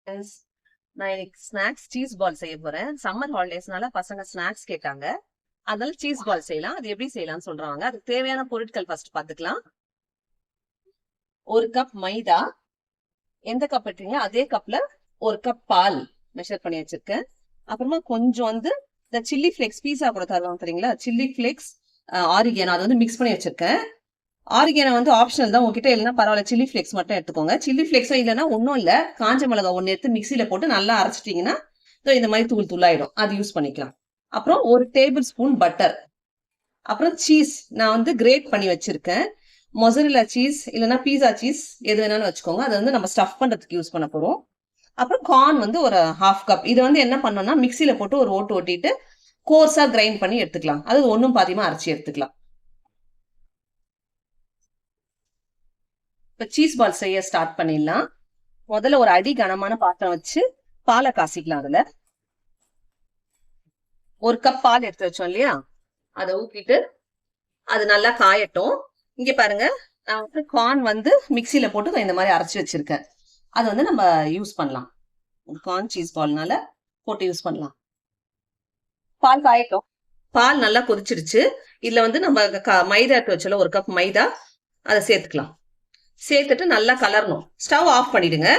Yes. நான் இன்னைக்கு snacks cheese ball செய்ய போறேன். சம்மர் ஹாலிடேஸ்னால பசங்க ஸ்நாக்ஸ் கேட்டாங்க. அதனால சீஸ் பால் செய்யலாம். அது எப்படி செய்யலாம்னு சொல்றாங்க. அதுக்கு தேவையான பொருட்கள் ஃபர்ஸ்ட் பாத்துக்கலாம். ஒரு கப் மைதா, எந்த கப் எடுத்தீங்க அதே கப்ல ஒரு கப் பால் மெஷர் பண்ணி வச்சிருக்கேன். அப்புறமா கொஞ்சம் இந்த சில்லி ஃபிளேக்ஸ், பீஸா கூட தருவாங்க தெரியுங்களா, சில்லி ஃபிளேக்ஸ், ஆரிகேனோ, அதை மிக்ஸ் பண்ணி வச்சிருக்கேன். ஆரிகேனோ ஆப்ஷனல் தான், உங்ககிட்ட இல்லைன்னா பரவாயில்ல, சில்லி ஃபிளேக்ஸ் மட்டும் எடுத்துக்கோங்க. சில்லி ஃபிளேக்ஸும் இல்லைன்னா ஒன்றும் இல்லை, காஞ்ச மிளகா ஒன்று எடுத்து மிக்சியில போட்டு நல்லா அரைச்சிட்டிங்கன்னா இந்த மாதிரி தூள் தூளாயிடும், அது யூஸ் பண்ணிக்கலாம். அப்புறம் ஒரு டேபிள் ஸ்பூன் பட்டர், அப்புறம் சீஸ் நான் கிரேட் பண்ணி வச்சிருக்கேன். மொசரில்லா சீஸ் இல்லைன்னா பீஸா சீஸ் எது வேணாலும் வச்சுக்கோங்க. அதை நம்ம ஸ்டஃப் பண்றதுக்கு யூஸ் பண்ண போறோம். அப்புறம் கார்ன் ஒரு ஹாஃப் கப். இது என்ன பண்ணோம்னா மிக்சியில போட்டு ஒரு ஓட்டு ஓட்டிட்டு கோர்ஸா கிரைண்ட் பண்ணி எடுத்துக்கலாம். அது ஒன்றும் பாதியமா அரைச்சி எடுத்துக்கலாம். இப்ப சீஸ் பால் செய்ய ஸ்டார்ட் பண்ணிடலாம். முதல்ல ஒரு அடி கனமான பாத்திரம் வச்சு பாலை காசிக்கலாம். அதுல ஒரு கப் பால் எடுத்து வச்சோம் இல்லையா, அதை ஊத்திட்டு அது நல்லா காயட்டும். இங்க பாருங்க, நான் கார்ன் மிக்சியில போட்டு இந்த மாதிரி அரைச்சு வச்சிருக்கேன். அது நம்ம யூஸ் பண்ணலாம். கார்ன் சீஸ் பால்னால போட்டு யூஸ் பண்ணலாம். பால் காயட்டும். பால் நல்லா கொதிச்சிருச்சு. இதுல நம்ம மைதா எடுத்து வச்சோம், ஒரு கப் மைதா, அதை சேர்த்துக்கலாம். சேர்த்துட்டு நல்லா கலரணும். ஸ்டவ் ஆஃப் பண்ணிடுங்க.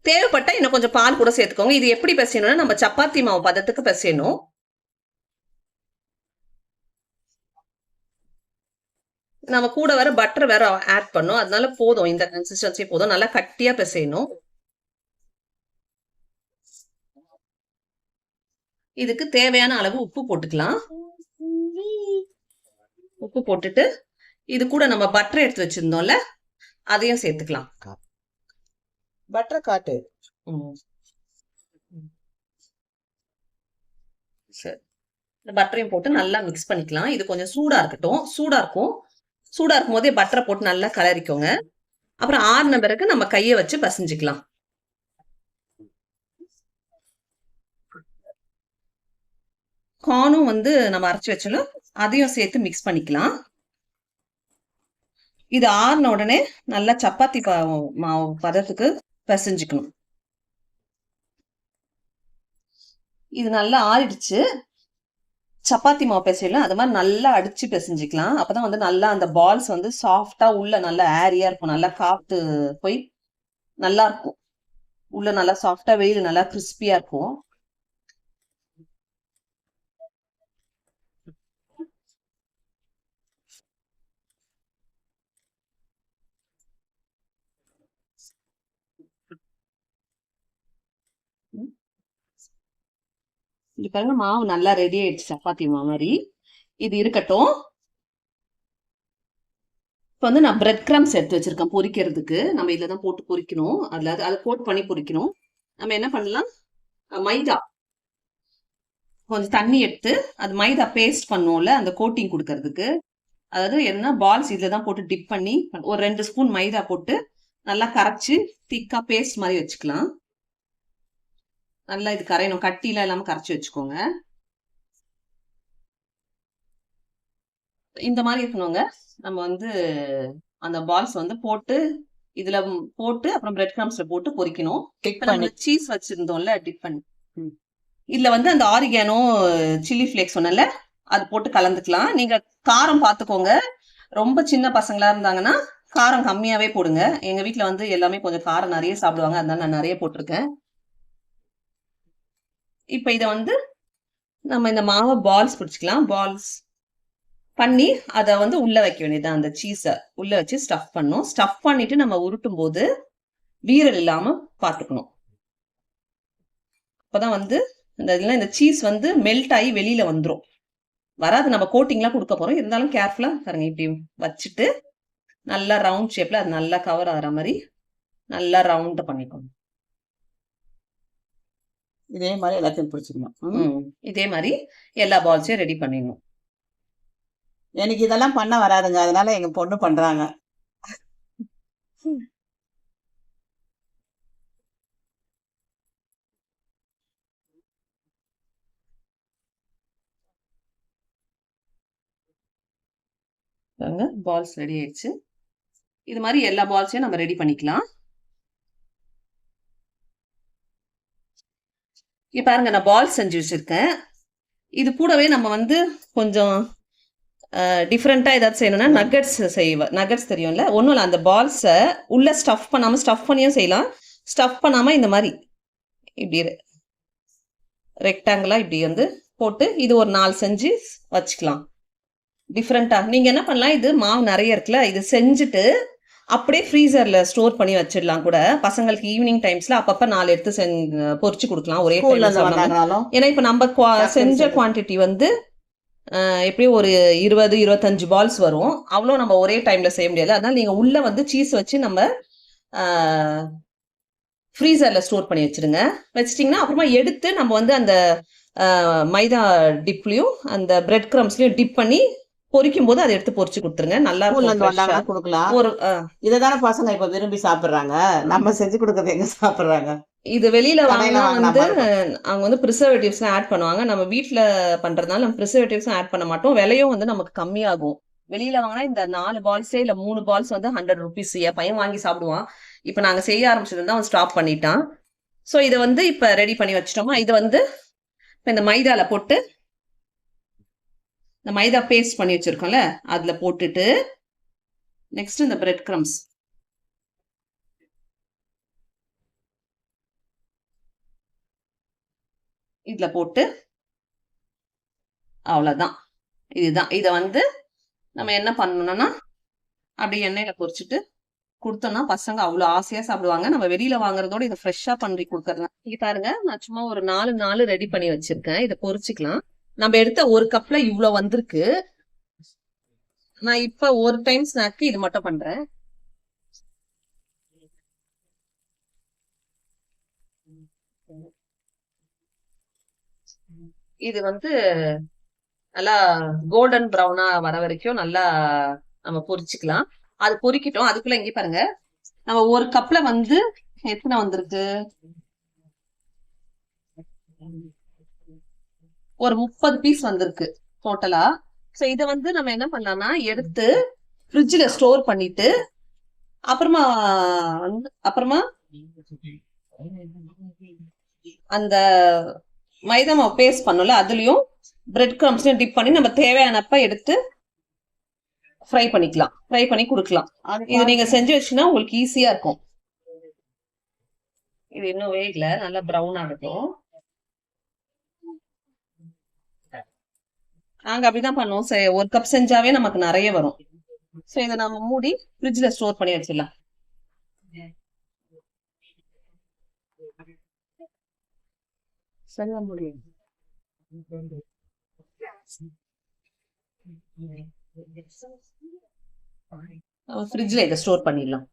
தேவைப்பட்டா இன்னும் கொஞ்சம் பால் கூட சேர்த்துக்கோங்க. இது எப்படி பிசையணும்னா நம்ம சப்பாத்தி மாவு பதத்துக்கு பிசையணும். நம்ம கூட வேற பட்டர் வேற ஆட் பண்ணோம், அதனால போதும், இந்த கன்சிஸ்டன்சி போதும். நல்லா கட்டியா பிசையணும். இதுக்கு தேவையான அளவு உப்பு போட்டுக்கலாம். உப்பு போட்டுட்டு இது கூட நம்ம பட்டர் எடுத்து வச்சிருந்தோம்ல, அதையும் சேர்த்துக்கலாம். பட்டர் காட்டு. சரி, இந்த பட்டரையும் போட்டு நல்லா மிக்ஸ் பண்ணிக்கலாம். இது கொஞ்சம் சூடா இருக்கட்டும். சூடா இருக்கும் போதே பட்டரை போட்டு நல்லா கலரிக்கோங்க. அப்புறம் ஆறுன பிறகு நம்ம கையை வச்சு பசைஞ்சுக்கலாம். கார்னும் நம்ம அரைச்சு வச்சாலும் அதையும் சேர்த்து மிக்ஸ் பண்ணிக்கலாம். இது ஆறுன உடனே நல்லா சப்பாத்தி மாவு பதத்துக்கு பிசைஞ்சுக்கணும். இது நல்லா ஆறிடுச்சு. சப்பாத்தி மாவு பிசையலாம், அது மாதிரி நல்லா அடிச்சு பிசைஞ்சுக்கலாம். அப்பதான் நல்லா அந்த பால்ஸ் சாஃப்டா உள்ள நல்லா ஏரியா இருக்கும். நல்லா காத்து போய் நல்லா இருக்கும். உள்ள நல்லா சாஃப்டா, வெளியில நல்லா கிறிஸ்பியா இருக்கும். இது பாருங்க, மாவு நல்லா ரெடி ஆயிடுச்சு, சப்பாத்தி மாவு மாதிரி. இது இருக்கட்டும். இப்ப நான் பிரெட் கிரம்ஸ் எடுத்து வச்சிருக்கேன் பொரிக்கிறதுக்கு. நம்ம இதுல தான் போட்டு பொரிக்கணும். அதை கோட் பண்ணி பொரிக்கணும். நம்ம என்ன பண்ணலாம், மைதா கொஞ்சம் தண்ணி எடுத்து அது மைதா பேஸ்ட் பண்ணுவோம்ல, அந்த கோட்டிங் கொடுக்கறதுக்கு. அதாவது என்ன, பால்ஸ் இதுல தான் போட்டு டிப் பண்ணி ஒரு 2 ஸ்பூன் மைதா போட்டு நல்லா கரைச்சு திக்கா பேஸ்ட் மாதிரி வச்சுக்கலாம். நல்லா இது கரையணும், கட்டிலாம் இல்லாம கரைச்சி வச்சுக்கோங்க. இந்த மாதிரி இருக்கணுங்க. நம்ம அந்த பால்ஸ் போட்டு இதுல போட்டு அப்புறம் பிரெட் கிரம்ஸ்ல போட்டு பொரிக்கணும். நம்ம சீஸ் வச்சிருந்தோம்ல டிப் பண்ணி, இதுல அந்த ஆரிகானோ, சில்லி ஃபிளேக்ஸ் சொன்னல, அது போட்டு கலந்துக்கலாம். நீங்க காரம் பார்த்துக்கோங்க. ரொம்ப சின்ன பசங்களா இருந்தாங்கன்னா காரம் கம்மியாவே போடுங்க. எங்க வீட்டுல எல்லாமே கொஞ்சம் காரம் நிறைய சாப்பிடுவாங்க, அதனால நான் நிறைய போட்டிருக்கேன். இப்ப இத நம்ம இந்த மாவை பால்ஸ் பிடிச்சிக்கலாம். பால்ஸ் பண்ணி அதை உள்ள வைக்க வேண்டியது. அந்த சீஸை உள்ள வச்சு ஸ்டஃப் பண்ணும். ஸ்டஃப் பண்ணிட்டு நம்ம உருட்டும் போது வீரல் இல்லாம பாத்துக்கணும். அப்பதான் இந்த சீஸ் மெல்ட் ஆகி வெளியில வந்துடும். வராது, நம்ம கோட்டிங்லாம் கொடுக்க போறோம். இருந்தாலும் கேர்ஃபுல்லா பாருங்க, இப்படி வச்சுட்டு நல்லா ரவுண்ட் ஷேப்ல அது நல்லா கவர் ஆகிற மாதிரி நல்லா ரவுண்ட் பண்ணிக்கணும். இதே மாதிரி எல்லாத்தையும் பிடிச்சிக்கணும். இதே மாதிரி எல்லா பால்ஸையும் ரெடி பண்ணிடணும். எனக்கு இதெல்லாம் பண்ண வராதுங்க, அதனால எங்க பொண்ணு பண்றாங்க. பால்ஸ் ரெடி ஆயிடுச்சு. இது மாதிரி எல்லா பால்ஸையும் நம்ம ரெடி பண்ணிக்கலாம். இங்க பாருங்க, நான் பால்ஸ் செஞ்சு வச்சிருக்கேன். இது கூடவே நம்ம வந்து கொஞ்சம் டிஃப்ரெண்டா ஏதாவது செய்யணும்னா நகட்ஸ் செய்வேன். நகட்ஸ் தெரியும்ல, ஒன்றும் இல்லை, அந்த பால்ஸை உள்ள ஸ்டஃப் பண்ணாம, ஸ்டஃப் பண்ணியும் செய்யலாம், ஸ்டஃப் பண்ணாம இந்த மாதிரி இப்படி ரெக்டாங்கிளா இப்படி வந்து போட்டு இது ஒரு 4 செஞ்சு வச்சுக்கலாம். டிஃப்ரெண்டா நீங்க என்ன பண்ணலாம், இது மாவு நிறைய இருக்குல்ல, இது செஞ்சுட்டு அப்படியே ஃப்ரீசர்ல ஸ்டோர் பண்ணி வச்சிடலாம் கூட. பசங்களுக்கு ஈவினிங் டைம்ஸ்ல அப்பப்ப 4 எடுத்து பொரிச்சு கொடுக்கலாம் ஒரே டைம்ல. ஏன்னா இப்ப நம்ம செஞ்ச குவான்டிட்டி வந்து எப்படியும் ஒரு 20-25 பால்ஸ் வரும். அவ்வளோ நம்ம ஒரே டைம்ல செய்ய முடியாது. அதனால நீங்க உள்ள வந்து சீஸ் வச்சு நம்ம ஃப்ரீசர்ல ஸ்டோர் பண்ணி வச்சிருங்க. வச்சிட்டிங்கன்னா அப்புறமா எடுத்து நம்ம வந்து அந்த மைதா டிப்லயும் அந்த பிரெட் கிரம்ஸ்லயும் டிப் பண்ணி பொரிக்கும் போது அதை எடுத்து பொரிச்சு கொடுத்துருங்க. நல்லா கொடுக்கலாம். ஒரு இததானே பசங்க இப்ப விரும்பி சாப்பிடுறாங்க. நம்ம செஞ்சு கொடுக்கறது எங்க சாப்பிடுறாங்க? இது வெளியில வாங்கினா வந்து அவங்க வந்து ப்ரிசர்வேட்டிவ்ஸ் ஆட் பண்ணுவாங்க. நம்ம வீட்டுல பண்றதுனால நம்ம ப்ரிசர்வேட்டிவ்ஸ் ஆட் பண்ண மாட்டோம். விலையும் வந்து நமக்கு கம்மியாகும். வெளியில வாங்கினா இந்த 4 பால்ஸே இல்ல 3 பால்ஸ் வந்து 100 rupees. பையன் வாங்கி சாப்பிடுவான். இப்ப நாங்க செய்ய ஆரம்பிச்சதுதான் அவன் ஸ்டாப் பண்ணிட்டான். சோ இதை வந்து இப்ப ரெடி பண்ணி வச்சிட்டோமா, இது வந்து இந்த மைதால போட்டு, இந்த மைதா பேஸ்ட் பண்ணி வச்சிருக்கோம்ல அதுல போட்டுட்டு, நெக்ஸ்ட் இந்த பிரெட் கிரம்ஸ் இதுல போட்டு, அவ்வளவுதான். இதுதான். இதை வந்து நம்ம என்ன பண்ணணும்னா அப்படியே எண்ணெயில பொரிச்சுட்டு கொடுத்தோம்னா பசங்க அவ்வளவு ஆசையா சாப்பிடுவாங்க. நம்ம வெளியில வாங்குறதோட இதை ஃப்ரெஷ்ஷா பண்ணி கொடுக்கறதுலாம். இங்க பாருங்க, நான் சும்மா ஒரு 4 ரெடி பண்ணி வச்சிருக்கேன். இதை பொரிச்சுக்கலாம். நம்ம எடுத்த ஒரு கப்ல இவ்வளவு வந்திருக்கு. நான் இப்ப ஒரு டைம் ஸ்நாக்கு இது மட்டும் பண்றேன். இது வந்து நல்லா கோல்டன் ப்ரௌனா வர வரைக்கும் நல்லா நம்ம பொரிச்சுக்கலாம். அது பொரிக்கிட்டோம். அதுக்குள்ள இங்க பாருங்க, நம்ம ஒரு கப்ல வந்து எத்தனை வந்திருக்கு, ஒரு 30 பீஸ் வந்திருக்கு டோட்டலா. சோ இத வந்து நம்ம என்ன பண்ணலாம்னா எடுத்து ஃப்ரிட்ஜ்ல ஸ்டோர் பண்ணிட்டு அப்புறமா அந்த மைதா மாவு பேஸ்ட் பண்ணல அதுலயும் பிரெட் கிரம்ஸ்லயும் டிப் பண்ணி நம்ம தேவையானப்ப எடுத்து ஃப்ரை பண்ணிக்கலாம். ஃப்ரை பண்ணி கொடுக்கலாம். இது நீங்க செஞ்சு வச்சுன்னா உங்களுக்கு ஈஸியா இருக்கும். இது இன்னும் வேகல, நல்லா ப்ரௌன் ஆகட்டும். நாங்க அப்படிதான் பண்ணுவோம். ஒரு கப் செஞ்சாவே நமக்கு நிறைய வரும். சோ இதை நம்ம மூடி ஃப்ரிட்ஜ்ல ஸ்டோர் பண்ணி வச்சிடலாம். சரியா முடியும். ஃப்ரிட்ஜ்ல இதை ஸ்டோர் பண்ணிடலாம்.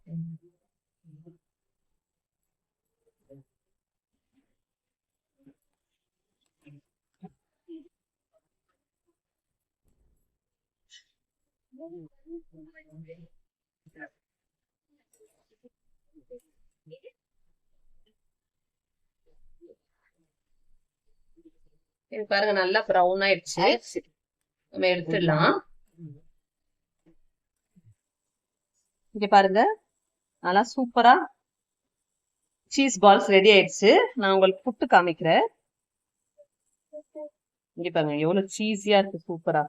இது பாருங்க, நல்லா ப்ரௌன் ஆயிடுச்சு. நம்ம எடுத்துடலாம். இங்க பாருங்க, நல்லா சூப்பரா சீஸ் பால்ஸ் ரெடி ஆயிடுச்சு. நான் உங்களுக்கு புட்டு காமிக்கிறேன். இங்க பாருங்க எவ்வளவு சீஸியா இருக்கு, சூப்பரா.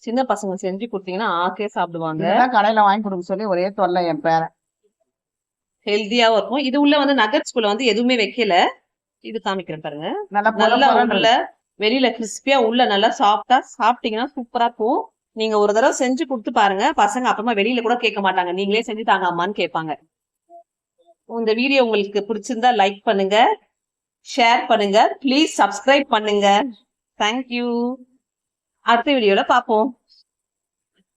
சின்ன பசங்க செஞ்சு கொடுத்தீங்கன்னா ஆக்கே சாப்பிடுவாங்க. கடையில வாங்கி கொடுக்க சொல்லி ஒரே தொல்லை என் பேரன். ஹெல்தியாவும் இருக்கும். இது உள்ள வந்து நகட்ஸ்குள்ள வந்து எதுவுமே வைக்கல. இது காமிக்கிறேன் பாருங்க, நல்லா உள்ள வெளியில கிறிஸ்பியா உள்ள நல்லா சாப்பிட்டா சாப்பிட்டீங்கன்னா சூப்பரா இருக்கும். நீங்க ஒரு தடவை செஞ்சு கொடுத்து பாருங்க. பசங்க அப்புறமா வெளியில கூட கேட்க மாட்டாங்க, நீங்களே செஞ்சு தாங்க அம்மான்னு கேட்பாங்க. இந்த வீடியோ உங்களுக்கு பிடிச்சிருந்தா லைக் பண்ணுங்க, ஷேர் பண்ணுங்க, ப்ளீஸ் சப்ஸ்கிரைப் பண்ணுங்க. தேங்க்யூ. அடுத்த வீடியோல பாப்போம்.